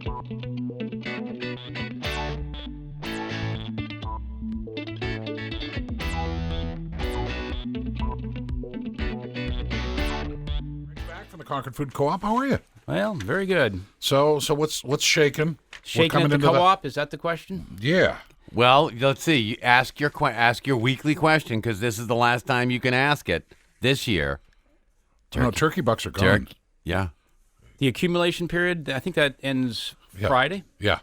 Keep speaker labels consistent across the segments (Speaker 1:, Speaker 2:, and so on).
Speaker 1: Back from the Concord Food Co-op. How are you?
Speaker 2: Well, very good.
Speaker 1: So what's shaking?
Speaker 2: Shaking at the co-op? Is that the question?
Speaker 1: Yeah.
Speaker 3: Well, let's see. Ask your weekly question, because this is the last time you can ask it this year.
Speaker 1: No, turkey bucks are gone.
Speaker 3: Yeah.
Speaker 2: The accumulation period, I think that ends Friday.
Speaker 1: Yeah.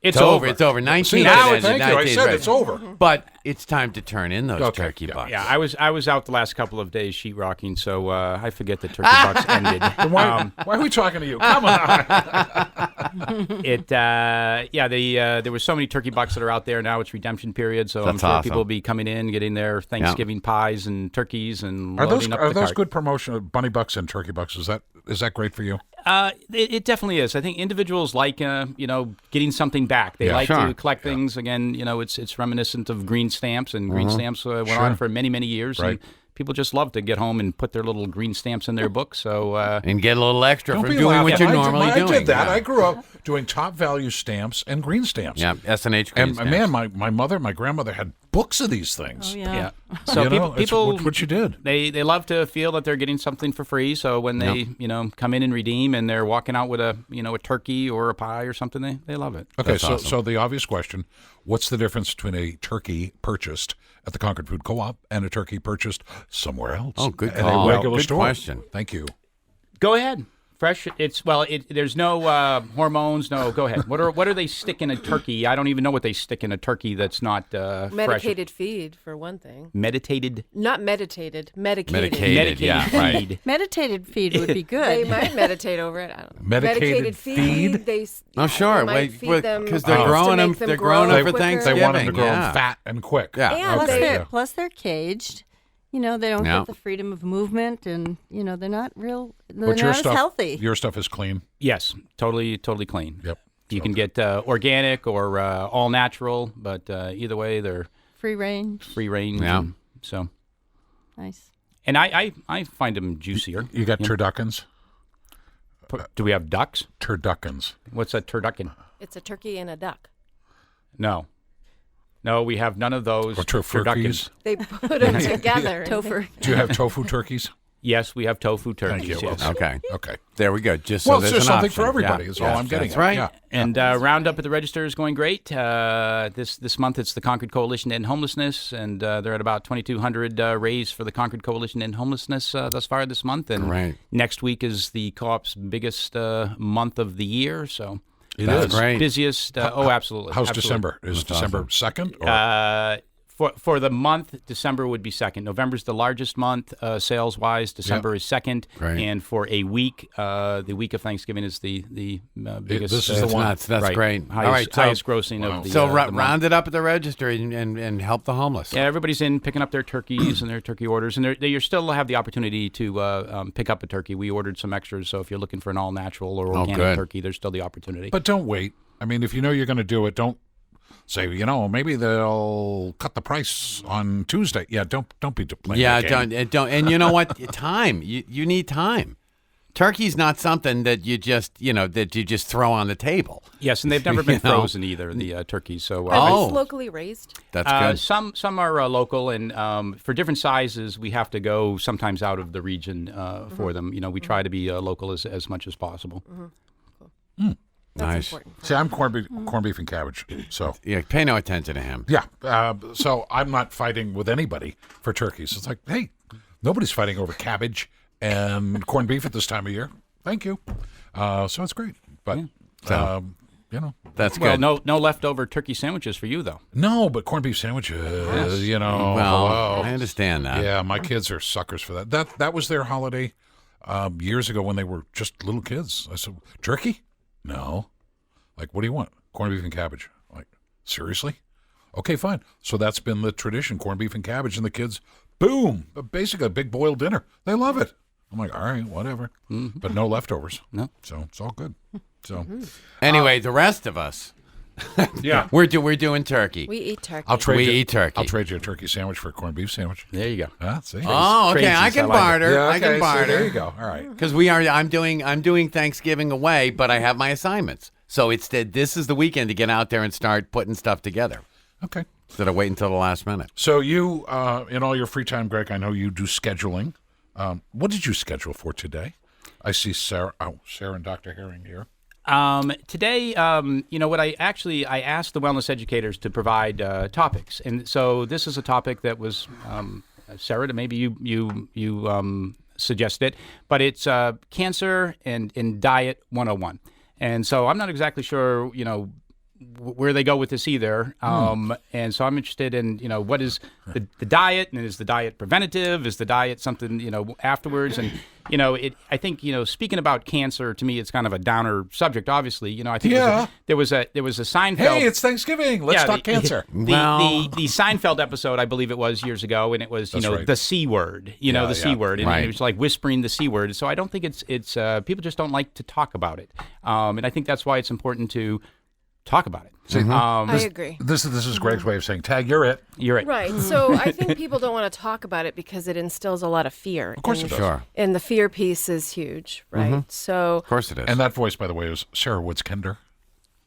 Speaker 2: It's
Speaker 3: over. It's over. 19.
Speaker 1: See,
Speaker 3: now
Speaker 1: thank you. I said it's over.
Speaker 3: But it's time to turn in those turkey bucks.
Speaker 2: Yeah, I was out the last couple of days sheetrocking, so I forget the turkey bucks ended.
Speaker 1: Why are we talking to you? Come on.
Speaker 2: There were so many turkey bucks that are out there now. It's redemption period, so I'm sure people will be coming in, getting their Thanksgiving pies and turketies, and
Speaker 1: are
Speaker 2: loading up the
Speaker 1: those
Speaker 2: cart.
Speaker 1: good promotion? Bunny bucks and turkey bucks, is that great for you?
Speaker 2: It definitely is. I think individuals like getting something back. They like to collect things. Again, it's reminiscent of green stamps, and green stamps went on for many, many years.
Speaker 1: Right.
Speaker 2: And people just love to get home and put their little green stamps in their book. So
Speaker 3: and get a little extra for doing
Speaker 1: laughing.
Speaker 3: what you're normally doing.
Speaker 1: I did that. Yeah. I grew up doing top value stamps and green stamps.
Speaker 3: Yeah, S&H green stamps.
Speaker 1: And man, my grandmother had books of these things.
Speaker 4: Oh, yeah.
Speaker 2: So people
Speaker 1: what you did.
Speaker 2: They love to feel that they're getting something for free. So when they come in and redeem, and they're walking out with a turkey or a pie or something, they love it.
Speaker 1: Okay,
Speaker 3: That's awesome.
Speaker 1: So the obvious question: what's the difference between a turkey purchased at the Concord Food Co-op and a turkey purchased somewhere else?
Speaker 3: Oh, good
Speaker 1: at
Speaker 3: call.
Speaker 1: a regular
Speaker 3: Good
Speaker 1: store.
Speaker 3: question.
Speaker 1: Thank you.
Speaker 2: Go ahead. Fresh. There's no hormones. No. Go ahead. What are they stick in a turkey? I don't even know what they stick in a turkey that's not
Speaker 4: medicated feed, for one thing.
Speaker 2: Medicated.
Speaker 4: Not meditated. Medicated.
Speaker 2: Medicated
Speaker 3: yeah,
Speaker 2: feed.
Speaker 3: right.
Speaker 5: Meditated feed would be good.
Speaker 4: They might meditate over it. I don't know.
Speaker 1: Medicated feed?
Speaker 3: Sure.
Speaker 4: They might feed them
Speaker 3: because they're
Speaker 4: to
Speaker 3: growing them.
Speaker 4: make them
Speaker 3: They're
Speaker 4: grow
Speaker 3: growing them for
Speaker 4: quicker.
Speaker 3: Thanksgiving.
Speaker 1: They want them to grow
Speaker 3: yeah.
Speaker 1: fat and quick.
Speaker 3: Yeah.
Speaker 5: And plus they're caged. They don't
Speaker 3: Yeah.
Speaker 5: get the freedom of movement, and they're not real. They're
Speaker 1: But
Speaker 5: not as healthy.
Speaker 1: Your stuff is clean.
Speaker 2: Yes, totally clean.
Speaker 1: Yep.
Speaker 2: You can get organic or all natural, but either way, they're
Speaker 5: Free range.
Speaker 2: free range.
Speaker 3: Yeah.
Speaker 2: So,
Speaker 5: Nice.
Speaker 2: and I find them juicier.
Speaker 1: You got turduckens?
Speaker 2: Do we have ducks?
Speaker 1: Turduckens.
Speaker 2: What's a turducken?
Speaker 4: It's a turkey and a duck.
Speaker 2: No, we have none of those.
Speaker 1: Or turduckens.
Speaker 4: They put them together.
Speaker 5: Topher.
Speaker 1: Do you have tofu turkeys?
Speaker 2: Yes, we have tofu turkeys.
Speaker 1: Thank you.
Speaker 2: Yes.
Speaker 3: Okay. There we go. Just so
Speaker 1: Well,
Speaker 3: there's
Speaker 1: it's just
Speaker 3: an
Speaker 1: something
Speaker 3: option.
Speaker 1: for everybody.
Speaker 3: Yeah.
Speaker 1: Is all I'm getting.
Speaker 3: That's
Speaker 1: at.
Speaker 3: right.
Speaker 1: Yeah.
Speaker 2: And Roundup at the register is going great. This month it's the Concord Coalition to End Homelessness, and they're at about 2,200 raised for the Concord Coalition to End Homelessness thus far this month. And
Speaker 3: Great.
Speaker 2: next week is the co-op's biggest month of the year. So
Speaker 1: It is.
Speaker 3: Great.
Speaker 2: busiest. Absolutely.
Speaker 1: How's
Speaker 2: absolutely.
Speaker 1: December? Is December 2nd? Or?
Speaker 2: For the month, December would be second. November's the largest month sales wise. December is second,
Speaker 3: Great.
Speaker 2: and for a week, the week of Thanksgiving is the biggest.
Speaker 1: This is the one.
Speaker 3: That's
Speaker 2: right.
Speaker 3: great.
Speaker 2: Highest,
Speaker 3: All right, so,
Speaker 2: highest grossing of the.
Speaker 3: so
Speaker 2: the month.
Speaker 3: round it up at the register and help the homeless.
Speaker 2: Yeah, everybody's in picking up their turkeys and their turkey orders, and you still have the opportunity to pick up a turkey. We ordered some extras, so if you're looking for an all natural or organic
Speaker 3: good.
Speaker 2: turkey, there's still the opportunity.
Speaker 1: But don't wait. I mean, if you know you're going to do it, don't say, maybe they'll cut the price on Tuesday. Yeah, don't be playing
Speaker 3: Yeah,
Speaker 1: that game.
Speaker 3: don't. And you know what? Time. You need time. Turkey's not something that you just throw on the table.
Speaker 2: Yes, and they've never been frozen either. The turkeys. So
Speaker 4: Are these locally raised?
Speaker 3: That's good.
Speaker 2: Some are local, and for different sizes, we have to go sometimes out of the region for them. We try to be local as much as possible.
Speaker 4: That's
Speaker 3: Nice.
Speaker 4: important.
Speaker 1: See, I'm corned beef and cabbage. So
Speaker 3: Yeah, pay no attention to him.
Speaker 1: yeah, so I'm not fighting with anybody for turkeys. It's like, hey, nobody's fighting over cabbage and corned beef at this time of year. Thank you. So it's great, but
Speaker 3: That's
Speaker 2: Well,
Speaker 3: good.
Speaker 2: no leftover turkey sandwiches for you, though.
Speaker 1: no, but corned beef sandwiches.
Speaker 3: Well,
Speaker 1: hello.
Speaker 3: I understand that.
Speaker 1: Yeah, my kids are suckers for that. That was their holiday years ago when they were just little kids. I said, turkey? No. Like, what do you want? Corned beef and cabbage. Like, seriously? Okay, fine. So that's been the tradition, corned beef and cabbage, and the kids, boom, basically a big boiled dinner. They love it. I'm like, all right, whatever. But no leftovers.
Speaker 2: No.
Speaker 1: So it's all good. So
Speaker 3: Anyway, the rest of us,
Speaker 1: yeah,
Speaker 3: we're doing turkey.
Speaker 4: We eat turkey.
Speaker 3: We eat turkey.
Speaker 1: I'll trade you a turkey sandwich for a corned beef sandwich.
Speaker 2: There you go.
Speaker 1: Ah, see?
Speaker 3: Oh, okay. I
Speaker 2: Crazies,
Speaker 3: can
Speaker 2: I like it.
Speaker 3: barter.
Speaker 1: Yeah,
Speaker 3: I can
Speaker 1: okay, so
Speaker 3: barter.
Speaker 1: there you go. All right.
Speaker 3: Because I'm doing Thanksgiving away, but I have my assignments. So this is the weekend to get out there and start putting stuff together
Speaker 1: Okay.
Speaker 3: instead of waiting until the last minute.
Speaker 1: So you, in all your free time, Greg, I know you do scheduling. What did you schedule for today? I see Sarah and Dr. Herring here.
Speaker 2: Today, what I asked the wellness educators to provide topics, and so this is a topic that was Sarah, maybe you suggested it, but it's cancer and diet 101, and so I'm not exactly sure, where they go with this either, and so I'm interested in, what is the diet, and is the diet preventative? Is the diet something, afterwards? And I think speaking about cancer, to me, it's kind of a downer subject. Obviously, I think there was a Seinfeld.
Speaker 1: Hey, it's Thanksgiving. Let's talk cancer.
Speaker 2: The Seinfeld episode, I believe it was years ago, and it was
Speaker 1: right.
Speaker 2: the C word. The C word, and
Speaker 3: Right.
Speaker 2: it was like whispering the C word. So I don't think it's people just don't like to talk about it, and I think that's why it's important to talk about it.
Speaker 4: I agree.
Speaker 1: This is Greg's way of saying, Tag, you're it.
Speaker 2: You're right.
Speaker 4: Right. So I think people don't want to talk about it because it instills a lot of fear.
Speaker 1: Of course it does.
Speaker 3: Sure.
Speaker 4: And the fear piece is huge, right? So
Speaker 3: Of course it is.
Speaker 1: And that voice, by the way, is Sara Woods Kender.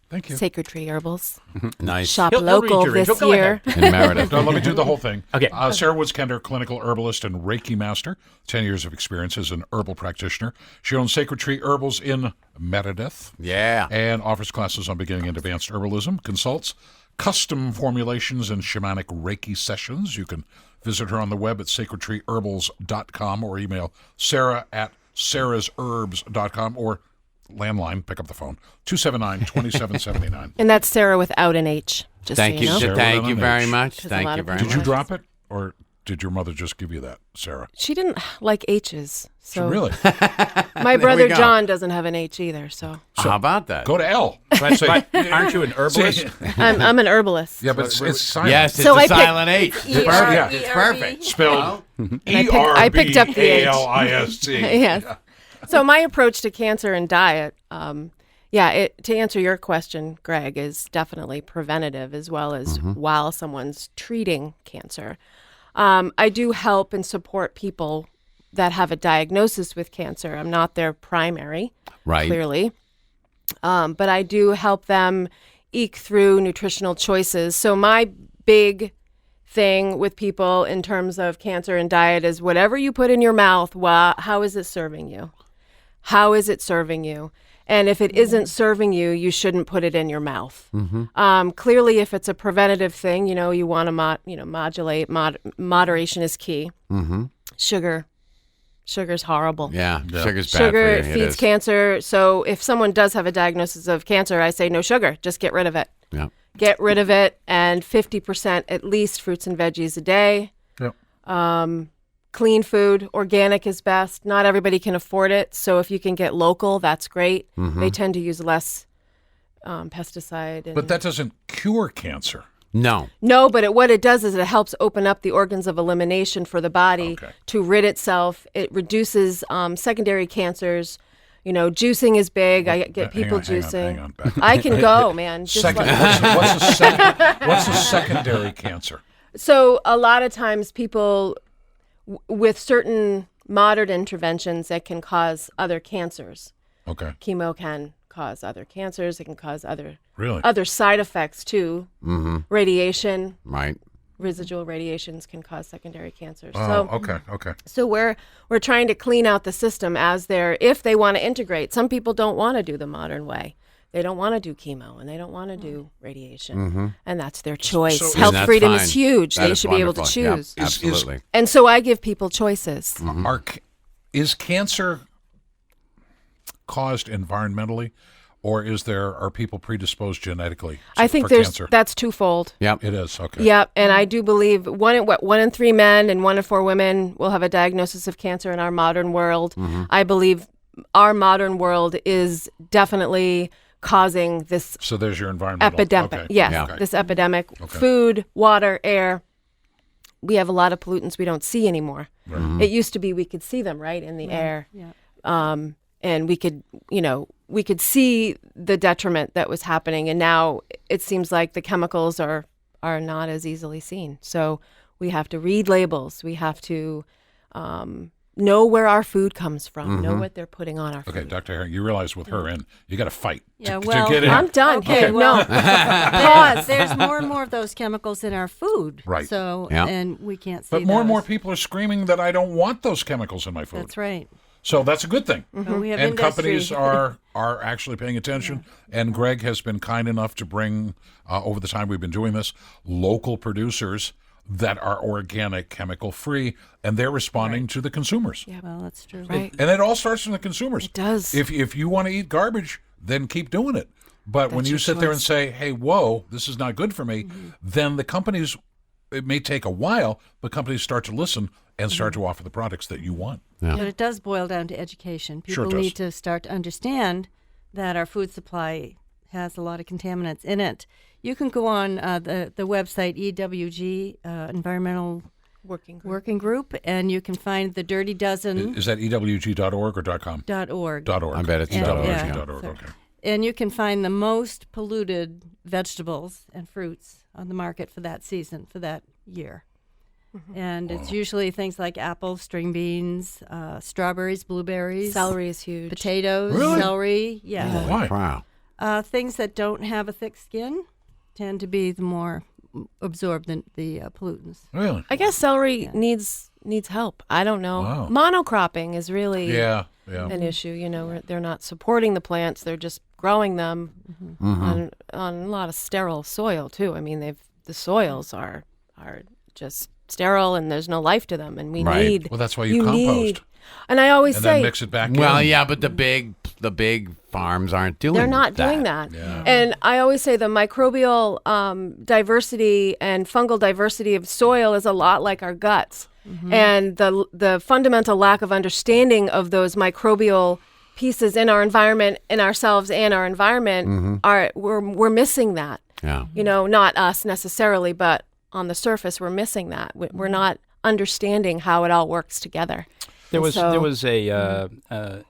Speaker 1: Thank you.
Speaker 4: Sacred Tree Herbals.
Speaker 3: Nice.
Speaker 4: Shop
Speaker 2: He'll read
Speaker 4: local
Speaker 2: your intro.
Speaker 4: this
Speaker 2: Go
Speaker 4: year.
Speaker 2: ahead.
Speaker 3: In Meredith.
Speaker 1: No, let me do the whole thing.
Speaker 2: Okay.
Speaker 1: Sara Woods Kender, clinical herbalist and Reiki master, 10 years of experience as an herbal practitioner. She owns Sacred Tree Herbals in Meredith
Speaker 3: Yeah.
Speaker 1: and offers classes on beginning and advanced herbalism, consults custom formulations and shamanic Reiki sessions. You can visit her on the web at sacredtreeherbals.com or email Sarah at sarasherbs.com or landline, pick up the phone, 279-2779.
Speaker 4: And that's Sarah without an H. Just
Speaker 3: Thank
Speaker 4: so
Speaker 3: you.
Speaker 4: you know.
Speaker 1: Sarah
Speaker 3: Thank
Speaker 1: with
Speaker 3: you
Speaker 1: an
Speaker 3: very
Speaker 1: H.
Speaker 3: much.
Speaker 4: Because a
Speaker 3: Thank
Speaker 4: lot
Speaker 3: you
Speaker 4: of
Speaker 3: very
Speaker 4: people-
Speaker 1: Did you
Speaker 3: much.
Speaker 1: drop it, or did your mother just give you that, Sarah?
Speaker 4: She didn't like H's. So
Speaker 1: Really?
Speaker 4: my brother
Speaker 3: go.
Speaker 4: John doesn't have an H either. So
Speaker 3: How about that?
Speaker 1: Go to L.
Speaker 2: But aren't you an herbalist?
Speaker 4: I'm an herbalist.
Speaker 1: Yeah, but it's silent.
Speaker 3: Yes, it's
Speaker 4: So
Speaker 3: a
Speaker 4: I picked-
Speaker 3: silent H. It's
Speaker 4: E-R-
Speaker 3: perfect.
Speaker 1: Yeah.
Speaker 3: It's
Speaker 4: E-R-B.
Speaker 3: perfect.
Speaker 1: Spelled
Speaker 4: I picked up the H.
Speaker 1: E-R-B-A-L-I-S-T.
Speaker 4: Yes. So my approach to cancer and diet, to answer your question, Greg, is definitely preventative as well as while someone's treating cancer. I do help and support people that have a diagnosis with cancer. I'm not their primary,
Speaker 3: Right.
Speaker 4: clearly, but I do help them eke through nutritional choices. So my big thing with people in terms of cancer and diet is whatever you put in your mouth, how is it serving you? How is it serving you? And if it isn't serving you, you shouldn't put it in your mouth. Clearly, if it's a preventative thing, you want to modulate. Moderation is key. Sugar's horrible.
Speaker 3: Yeah. Sugar's bad
Speaker 4: Sugar
Speaker 3: for you. It
Speaker 4: feeds
Speaker 3: is.
Speaker 4: cancer. So if someone does have a diagnosis of cancer, I say no sugar. Just get rid of it.
Speaker 3: Yeah.
Speaker 4: Get rid of it, and 50% at least fruits and veggies a day.
Speaker 1: Yep.
Speaker 4: Clean food, organic is best. Not everybody can afford it, so if you can get local, that's great. They tend to use less pesticide. And
Speaker 1: But that doesn't cure cancer.
Speaker 3: No.
Speaker 4: no, but what it does is it helps open up the organs of elimination for the body
Speaker 1: Okay.
Speaker 4: to rid itself. It reduces secondary cancers. Juicing is big. I get people juicing.
Speaker 1: Hang on. Back.
Speaker 4: I can go, man. Just
Speaker 1: Second,
Speaker 4: let-
Speaker 1: what's a secondary cancer?
Speaker 4: So a lot of times people with certain modern interventions that can cause other cancers.
Speaker 1: Okay.
Speaker 4: Chemo can cause other cancers. It can cause
Speaker 1: Really?
Speaker 4: other side effects too. Radiation,
Speaker 3: Right.
Speaker 4: residual radiations can cause secondary cancers.
Speaker 1: Oh, okay.
Speaker 4: So we're trying to clean out the system if they want to integrate. Some people don't want to do the modern way. They don't want to do chemo and they don't want to do radiation, and that's their choice.
Speaker 1: So-
Speaker 4: Health
Speaker 3: And that's
Speaker 4: freedom
Speaker 3: fine.
Speaker 4: is huge.
Speaker 3: That
Speaker 4: They
Speaker 3: is
Speaker 4: should be able to
Speaker 3: wonderful. Yep,
Speaker 4: choose.
Speaker 3: absolutely.
Speaker 4: And so I give people choices.
Speaker 1: Is cancer caused environmentally, or are people predisposed genetically
Speaker 4: I think
Speaker 1: for cancer?
Speaker 4: that's twofold.
Speaker 3: Yep.
Speaker 1: It is, okay.
Speaker 4: Yep, and I do believe 1 in 3 men and 1 in 4 women will have a diagnosis of cancer in our modern world. I believe our modern world is definitely causing this
Speaker 1: So there's your environmental.
Speaker 4: epidemic.
Speaker 1: Okay.
Speaker 4: Yes,
Speaker 3: Yeah.
Speaker 4: this epidemic. Food, water, air. We have a lot of pollutants we don't see anymore. It used to be we could see them right in the air.
Speaker 5: Yeah.
Speaker 4: And we could see the detriment that was happening, and now it seems like the chemicals are not as easily seen. So we have to read labels. We have to know where our food comes from, know what they're putting on our
Speaker 1: Okay,
Speaker 4: food.
Speaker 1: Dr. Herring, you realize with her in, you got to fight
Speaker 5: Yeah,
Speaker 1: to
Speaker 5: well,
Speaker 1: get in.
Speaker 4: I'm done.
Speaker 5: Okay,
Speaker 4: Hey,
Speaker 5: well-
Speaker 4: no. Pause.
Speaker 5: There's more and more of those chemicals in our food.
Speaker 1: Right.
Speaker 5: So,
Speaker 3: Yeah.
Speaker 5: and we can't see
Speaker 1: But more and more
Speaker 5: those.
Speaker 1: people are screaming that I don't want those chemicals in my food.
Speaker 5: That's right.
Speaker 1: So that's a good thing.
Speaker 5: But we have
Speaker 1: And
Speaker 5: industry.
Speaker 1: companies are actually paying attention. And Greg has been kind enough to bring, over the time we've been doing this, local producers that are organic, chemical-free, and they're responding to the consumers.
Speaker 5: Well, that's true.
Speaker 4: Right.
Speaker 1: And it all starts from the consumers.
Speaker 4: It does.
Speaker 1: If you want to eat garbage, then keep doing it. But when
Speaker 4: That's
Speaker 1: you
Speaker 4: your
Speaker 1: sit there and
Speaker 4: choice.
Speaker 1: say, hey, whoa, this is not good for me, then the companies, it may take a while, but companies start to listen and start to offer the products that you want.
Speaker 3: Yeah.
Speaker 5: But it does boil down to education.
Speaker 1: Sure
Speaker 5: People
Speaker 1: it does.
Speaker 5: need to start to understand that our food supply has a lot of contaminants in it. You can go on the website EWG, Environmental
Speaker 4: Working group.
Speaker 5: Working Group, and you can find the Dirty Dozen.
Speaker 1: Is that ewg.org or .com?
Speaker 5: .org.
Speaker 1: .org.
Speaker 3: I bet it's
Speaker 5: Yeah,
Speaker 3: .org.
Speaker 5: yeah.
Speaker 1: .org,
Speaker 5: So-
Speaker 1: okay.
Speaker 5: And you can find the most polluted vegetables and fruits on the market for that season, for that year. And it's usually things like apples, string beans, strawberries, blueberries,
Speaker 4: Celery is huge.
Speaker 5: potatoes,
Speaker 1: Really?
Speaker 5: celery. Yeah.
Speaker 1: Why?
Speaker 3: Wow.
Speaker 5: Things that don't have a thick skin tend to be the more absorb the pollutants.
Speaker 1: Really?
Speaker 4: I guess celery needs help. I don't know.
Speaker 1: Wow.
Speaker 4: Monocropping is really
Speaker 1: Yeah.
Speaker 4: an issue. You know, they're not supporting the plants; they're just growing them on a lot of sterile soil too. I mean, the soils are just sterile, and there's no life to them. And we
Speaker 3: Right.
Speaker 4: need.
Speaker 1: Well, that's why you compost.
Speaker 4: And I always
Speaker 1: And
Speaker 4: say
Speaker 1: then mix it back
Speaker 3: Well,
Speaker 1: in.
Speaker 3: yeah, but the big farms aren't doing
Speaker 4: they're not
Speaker 3: that.
Speaker 4: doing that.
Speaker 1: Yeah.
Speaker 4: And I always say the microbial diversity and fungal diversity of soil is a lot like our guts. And the fundamental lack of understanding of those microbial pieces in our environment, in ourselves and our environment, we're missing that.
Speaker 3: Yeah.
Speaker 4: You know, not us necessarily, but on the surface, we're missing that. We're not understanding how it all works together.
Speaker 2: There
Speaker 4: And
Speaker 2: was a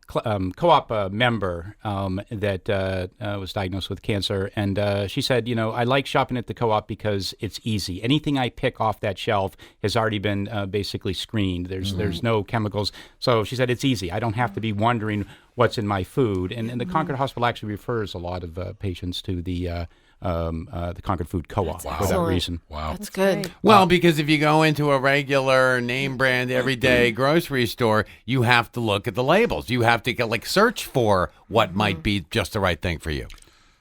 Speaker 2: co-op member that was diagnosed with cancer, and she said, you know, I like shopping at the co-op because it's easy. Anything I pick off that shelf has already been basically screened. There's no chemicals. So she said it's easy. I don't have to be wondering what's in my food. And the Concord Hospital actually refers a lot of patients to the Concord Food Co-op for that
Speaker 4: excellent.
Speaker 2: reason.
Speaker 1: Wow.
Speaker 4: That's good.
Speaker 5: Right.
Speaker 3: Well, because if you go into a regular name brand everyday grocery store, you have to look at the labels. You have to search for what might be just the right thing for you.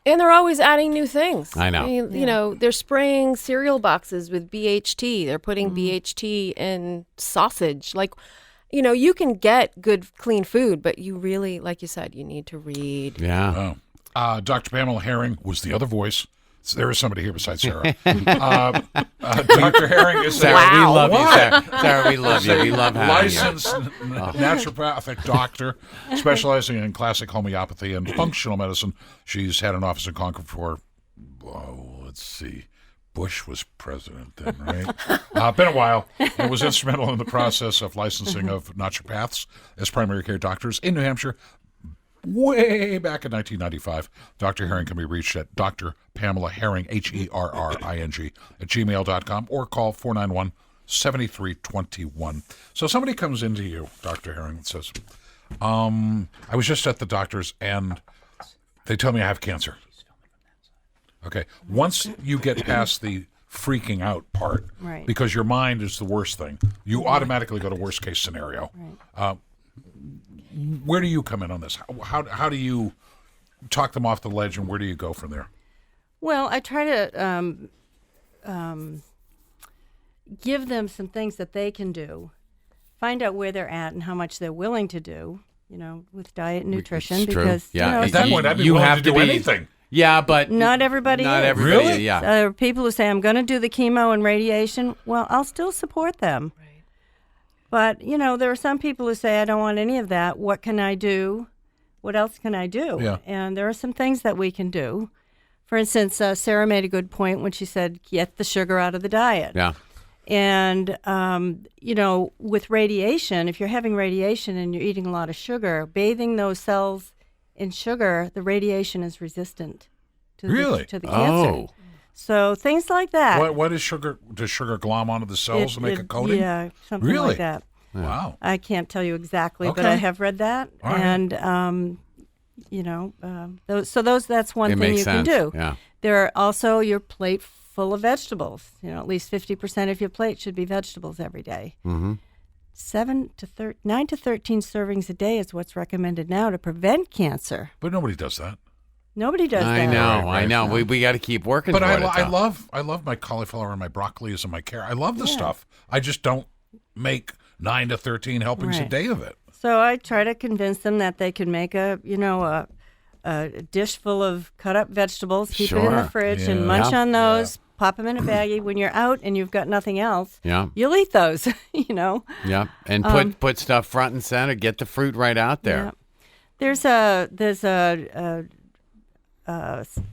Speaker 4: And they're always adding new things.
Speaker 3: I know.
Speaker 4: mean, you know, they're spraying cereal boxes with BHT. They're putting BHT in sausage. Like, you know, you can get good, clean food, but you really, like you said, you need to read.
Speaker 3: Yeah.
Speaker 1: Oh. Dr. Pamela Herring was the other voice. So there is somebody here besides Sarah. Dr. Herring is
Speaker 3: Sarah, we love you,
Speaker 1: Why?
Speaker 3: Sarah. Sarah, we love you. We love having you.
Speaker 1: licensed naturopathic doctor specializing in classic homeopathy and functional medicine. She's had an office in Concord for, let's see, Bush was president then, right? Been a while. And was instrumental in the process of licensing of naturopaths as primary care doctors in New Hampshire. Way back in 1995, Dr. Herring can be reached at Dr. Pamela Herring, Herring, at gmail.com or call 491-7321. So somebody comes into you, Dr. Herring, and says, I was just at the doctor's and they tell me I have cancer. Okay. Once you get past the freaking out part,
Speaker 5: Right.
Speaker 1: because your mind is the worst thing, you automatically go to worst case scenario. Where do you come in on this? How do you talk them off the ledge, and where do you go from there?
Speaker 5: Well, I try to give them some things that they can do, find out where they're at and how much they're willing to do, you know, with diet and nutrition.
Speaker 3: It's true.
Speaker 5: Because
Speaker 3: Yeah.
Speaker 5: you know,
Speaker 1: At that point, I'd be
Speaker 3: You
Speaker 1: willing
Speaker 3: have
Speaker 1: to do
Speaker 3: to be-
Speaker 1: anything.
Speaker 3: Yeah, but
Speaker 5: not everybody
Speaker 3: Not
Speaker 5: is.
Speaker 3: everybody.
Speaker 1: Really?
Speaker 3: Yeah.
Speaker 5: There are people who say, I'm going to do the chemo and radiation. Well, I'll still support them. Right. But, you know, there are some people who say, I don't want any of that. What can I do? What else can I do?
Speaker 1: Yeah.
Speaker 5: And there are some things that we can do. For instance, Sarah made a good point when she said, get the sugar out of the diet.
Speaker 3: Yeah.
Speaker 5: And, you know, with radiation, if you're having radiation and you're eating a lot of sugar, bathing those cells in sugar, the radiation is resistant to
Speaker 1: Really?
Speaker 5: to the cancer.
Speaker 3: Oh.
Speaker 5: So things like that.
Speaker 1: What is sugar? Does sugar glom onto the cells to make a coating?
Speaker 5: Yeah, something
Speaker 1: Really?
Speaker 5: like that.
Speaker 1: Wow.
Speaker 5: I can't tell you exactly, but
Speaker 1: Okay.
Speaker 5: I have read that.
Speaker 1: All right.
Speaker 5: And, that's one
Speaker 3: It
Speaker 5: thing
Speaker 3: makes
Speaker 5: you
Speaker 3: sense.
Speaker 5: can do.
Speaker 3: Yeah.
Speaker 5: There are also your plate full of vegetables. At least 50% of your plate should be vegetables every day.
Speaker 3: Mm-hmm.
Speaker 5: 9 to 13 servings a day is what's recommended now to prevent cancer.
Speaker 1: But nobody does that.
Speaker 5: Nobody does
Speaker 3: I
Speaker 5: that.
Speaker 3: know.
Speaker 1: Right.
Speaker 3: I know. We got to keep working.
Speaker 1: But
Speaker 3: toward
Speaker 1: I
Speaker 3: it, though.
Speaker 1: love my cauliflower and my broccolis and my carrot. I love the stuff. I just don't make 9 to 13 helpings a
Speaker 5: Right.
Speaker 1: day of it.
Speaker 5: So I try to convince them that they can make a dish full of cut up vegetables, keep it in the
Speaker 3: Sure.
Speaker 5: fridge,
Speaker 1: Yeah.
Speaker 5: and munch
Speaker 3: Yeah.
Speaker 5: on those. Pop them in a baggie. When you're out and you've got nothing else,
Speaker 3: Yeah.
Speaker 5: you'll eat those.
Speaker 3: Yeah. And put stuff front and center. Get the fruit right out there.
Speaker 5: Yeah. There's a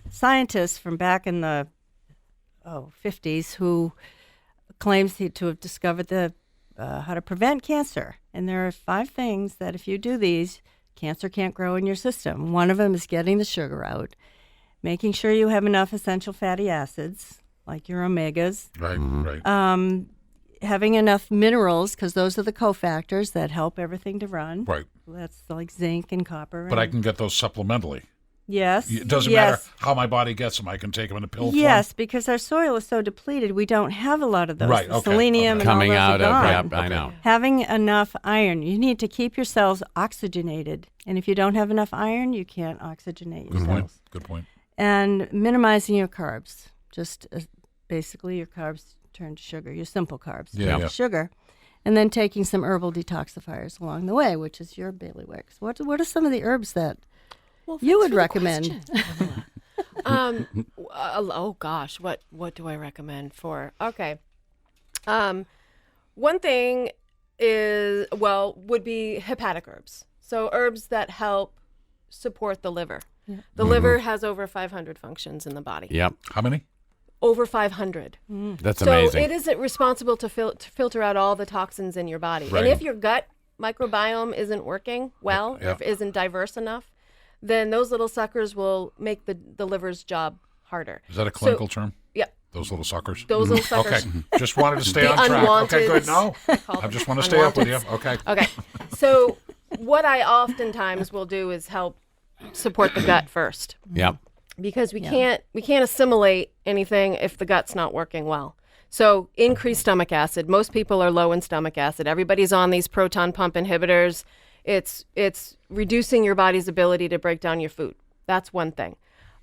Speaker 5: scientist from back in the 50s who claims to have discovered how to prevent cancer. And there are 5 things that if you do these, cancer can't grow in your system. One of them is getting the sugar out, making sure you have enough essential fatty acids, like your omegas,
Speaker 1: Right, right.
Speaker 5: having enough minerals, because those are the cofactors that help everything to run.
Speaker 1: Right.
Speaker 5: That's like zinc and copper.
Speaker 1: But I
Speaker 5: and-
Speaker 1: can get those supplementally.
Speaker 5: Yes.
Speaker 1: It doesn't
Speaker 5: yes.
Speaker 1: matter how my body gets them. I can take them in a pill
Speaker 5: Yes, because our soil is so depleted, we don't have a lot of those.
Speaker 1: Right,
Speaker 5: The
Speaker 1: okay,
Speaker 5: selenium
Speaker 1: okay.
Speaker 5: and all
Speaker 3: Coming
Speaker 5: those
Speaker 3: out
Speaker 5: are
Speaker 3: of.
Speaker 5: gone.
Speaker 3: Yep. I know.
Speaker 5: Having enough iron. You need to keep your cells oxygenated. And if you don't have enough iron, you can't oxygenate your
Speaker 1: Good point.
Speaker 5: cells.
Speaker 1: Good point.
Speaker 5: And minimizing your carbs. Just basically your carbs turn to sugar, your simple carbs
Speaker 1: Yeah,
Speaker 5: turn
Speaker 1: yeah.
Speaker 5: to sugar. And then taking some herbal detoxifiers along the way, which is your bailiwicks. What are some of the herbs that you would recommend?
Speaker 4: Oh gosh, what do I recommend for? Okay. One thing would be hepatic herbs. So herbs that help support the liver.
Speaker 5: Yeah.
Speaker 4: The liver has over 500 functions in the body.
Speaker 3: Yep.
Speaker 1: How many?
Speaker 4: Over 500.
Speaker 3: That's
Speaker 4: So
Speaker 3: amazing.
Speaker 4: it isn't responsible to filter out all the toxins in your body.
Speaker 1: Right.
Speaker 4: And if your gut microbiome isn't working well,
Speaker 1: Yeah.
Speaker 4: or isn't diverse enough, then those little suckers will make the liver's job harder.
Speaker 1: Is that a clinical term?
Speaker 4: Yeah,
Speaker 1: Those little suckers?
Speaker 4: those little suckers.
Speaker 1: Okay. Just wanted to stay
Speaker 4: The
Speaker 1: on track. Okay, good.
Speaker 4: unwanteds.
Speaker 1: No, I just want to stay up with you. Okay.
Speaker 4: Okay. So what I oftentimes will do is help support the gut first,
Speaker 3: Yep.
Speaker 4: because we can't assimilate anything if the gut's not working well. So increase stomach acid. Most people are low in stomach acid. Everybody's on these proton pump inhibitors. It's reducing your body's ability to break down your food. That's one thing.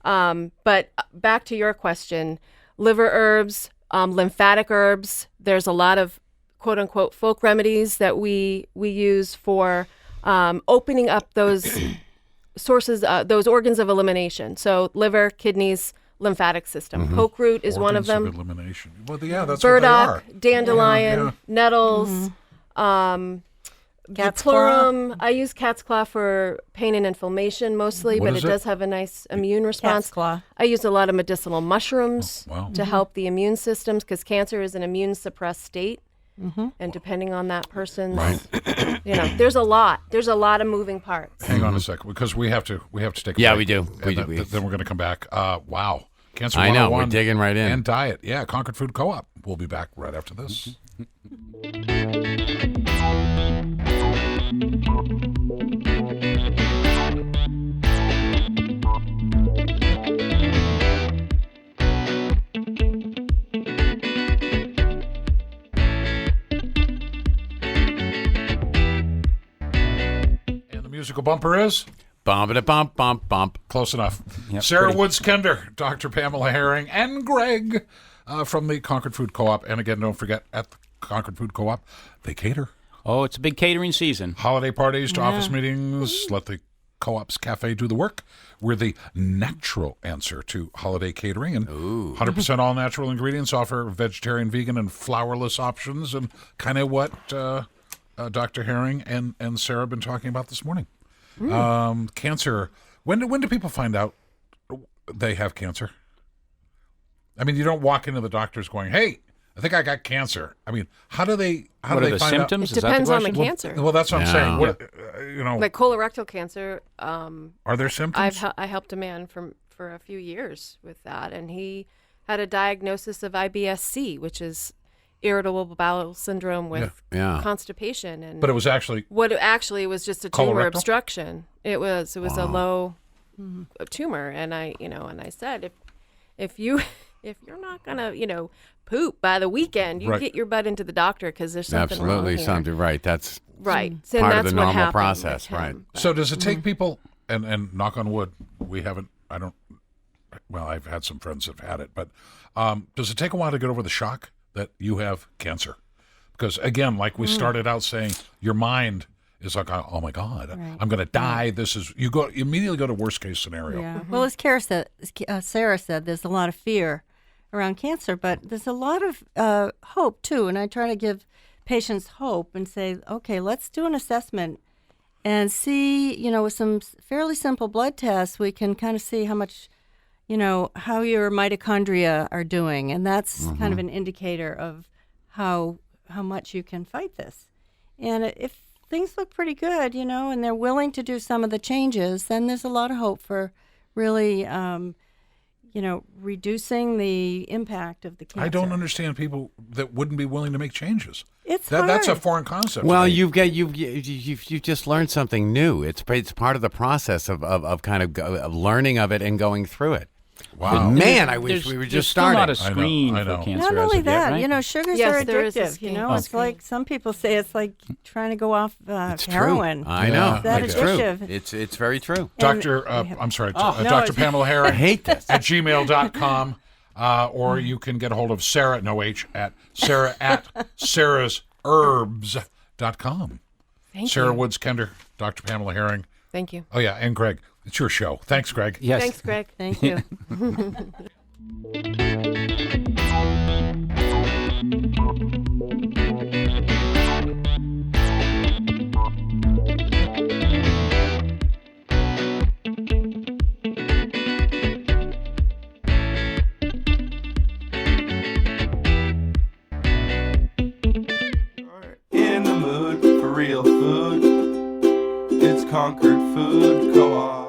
Speaker 4: But back to your question, liver herbs, lymphatic herbs. There's a lot of quote unquote folk remedies that we use for opening up those sources, those organs of elimination. So liver, kidneys, lymphatic system. Poke root is one of
Speaker 1: Organs
Speaker 4: them.
Speaker 1: elimination. Well, yeah, that's
Speaker 4: Burdock,
Speaker 1: what they are.
Speaker 4: dandelion,
Speaker 1: Yeah.
Speaker 4: nettles,
Speaker 5: Cat's
Speaker 4: Pleurum. I use cat's claw for pain and inflammation mostly,
Speaker 1: What
Speaker 4: but
Speaker 1: is
Speaker 4: it
Speaker 1: it?
Speaker 4: does have a nice immune response.
Speaker 5: Cat's claw.
Speaker 4: I use a lot of medicinal mushrooms
Speaker 1: Wow.
Speaker 4: to help the immune systems, because cancer is an immune suppressed state. And depending on that person's, there's a lot of moving parts.
Speaker 1: Hang on a second, because we have to take a
Speaker 3: Yeah,
Speaker 1: break.
Speaker 3: we do.
Speaker 1: And
Speaker 3: We do.
Speaker 1: then we're going to come back. Wow. Cancer
Speaker 3: I know.
Speaker 1: 101
Speaker 3: We're digging right in.
Speaker 1: and diet. Yeah, Concord Food Co-op. We'll be back right after this. And the musical bumper is?
Speaker 3: Bump it, bump, bump, bump.
Speaker 1: Close enough.
Speaker 2: Yep,
Speaker 1: Sara
Speaker 2: pretty.
Speaker 1: Woods Kender, Dr. Pamela Herring, and Greg from the Concord Food Co-op. And again, don't forget, at the Concord Food Co-op, they cater.
Speaker 2: Oh, it's a big catering season.
Speaker 1: Holiday parties to office meetings. Let the Co-op's Cafe do the work. We're the natural answer to holiday catering. And 100% all natural ingredients, offer vegetarian, vegan, and flourless options. And kind of what Dr. Herring and Sarah have been talking about this morning. Cancer. When do people find out they have cancer? I mean, you don't walk into the doctors going, "Hey, I think I got cancer." I mean, how do they
Speaker 2: What are the
Speaker 1: find
Speaker 2: symptoms?
Speaker 4: It
Speaker 2: Is that the
Speaker 4: depends on the
Speaker 2: question?
Speaker 4: cancer.
Speaker 1: Out? Well, that's what I'm
Speaker 3: Yeah.
Speaker 1: saying. What,
Speaker 4: Like colorectal cancer,
Speaker 1: are there symptoms?
Speaker 4: I helped a man for a few years with that, and he had a diagnosis of IBS-C, which is irritable bowel syndrome with
Speaker 3: Yeah.
Speaker 4: constipation, and
Speaker 1: But it was actually
Speaker 4: what it actually was just a tumor
Speaker 1: Colorectal?
Speaker 4: obstruction. It was a low tumor, and I said if you're not gonna poop by the weekend, you
Speaker 1: Right.
Speaker 4: get your butt into the doctor because there's something wrong
Speaker 3: Absolutely
Speaker 4: here.
Speaker 3: something right. That's
Speaker 4: Right. So
Speaker 3: part
Speaker 4: that's
Speaker 3: of the
Speaker 4: what
Speaker 3: normal
Speaker 4: happened
Speaker 3: process,
Speaker 4: with him.
Speaker 3: right.
Speaker 1: So does it take people, and knock on wood, I've had some friends that have had it, but does it take a while to get over the shock that you have cancer? Because again, like we started out saying, your mind is like, oh my God, I'm going to die. This is, you immediately go to worst case scenario.
Speaker 5: Yeah. Well, as Sarah said, there's a lot of fear around cancer, but there's a lot of hope too. And I try to give patients hope and say, okay, let's do an assessment and see, with some fairly simple blood tests, we can kind of see how much, how your mitochondria are doing. And that's kind of an indicator of how much you can fight this. And if things look pretty good, and they're willing to do some of the changes, then there's a lot of hope for really, reducing the impact of the cancer.
Speaker 1: I don't understand people that wouldn't be willing to make changes.
Speaker 5: It's
Speaker 1: That's a
Speaker 5: hard.
Speaker 1: foreign concept.
Speaker 3: Well,
Speaker 1: to me.
Speaker 3: you've just learned something new. It's part of the process of kind of learning of it and going through it.
Speaker 1: Wow.
Speaker 3: But man, I wish
Speaker 2: There's-
Speaker 3: we were
Speaker 2: there's
Speaker 3: just
Speaker 2: still not
Speaker 3: starting.
Speaker 2: a screen
Speaker 1: I know.
Speaker 2: for cancer.
Speaker 5: Not
Speaker 2: as
Speaker 5: only
Speaker 2: of yet,
Speaker 5: that,
Speaker 2: right?
Speaker 5: sugars
Speaker 4: Yes,
Speaker 5: are
Speaker 4: there is a
Speaker 5: addictive.
Speaker 4: scheme.
Speaker 5: It's like some people say it's like trying to go off
Speaker 3: It's
Speaker 5: heroin.
Speaker 3: true. I know.
Speaker 1: Is that
Speaker 3: It's
Speaker 5: addictive?
Speaker 3: true. It's very true.
Speaker 1: Dr.
Speaker 5: And-
Speaker 1: Dr. Pamela
Speaker 3: I
Speaker 1: Herring
Speaker 3: hate this.
Speaker 1: at gmail.com, or you can get a hold of Sarah, no H, at Sarah at sarahsherbs.com.
Speaker 4: Thank
Speaker 1: Sara
Speaker 4: you.
Speaker 1: Woods Kender, Dr. Pamela Herring.
Speaker 4: Thank you.
Speaker 1: Oh, yeah, and Greg. It's your show. Thanks, Greg.
Speaker 2: Yes.
Speaker 4: Thanks, Greg.
Speaker 5: Thank you.
Speaker 6: In the mood for real food. It's Concord Food Co-op.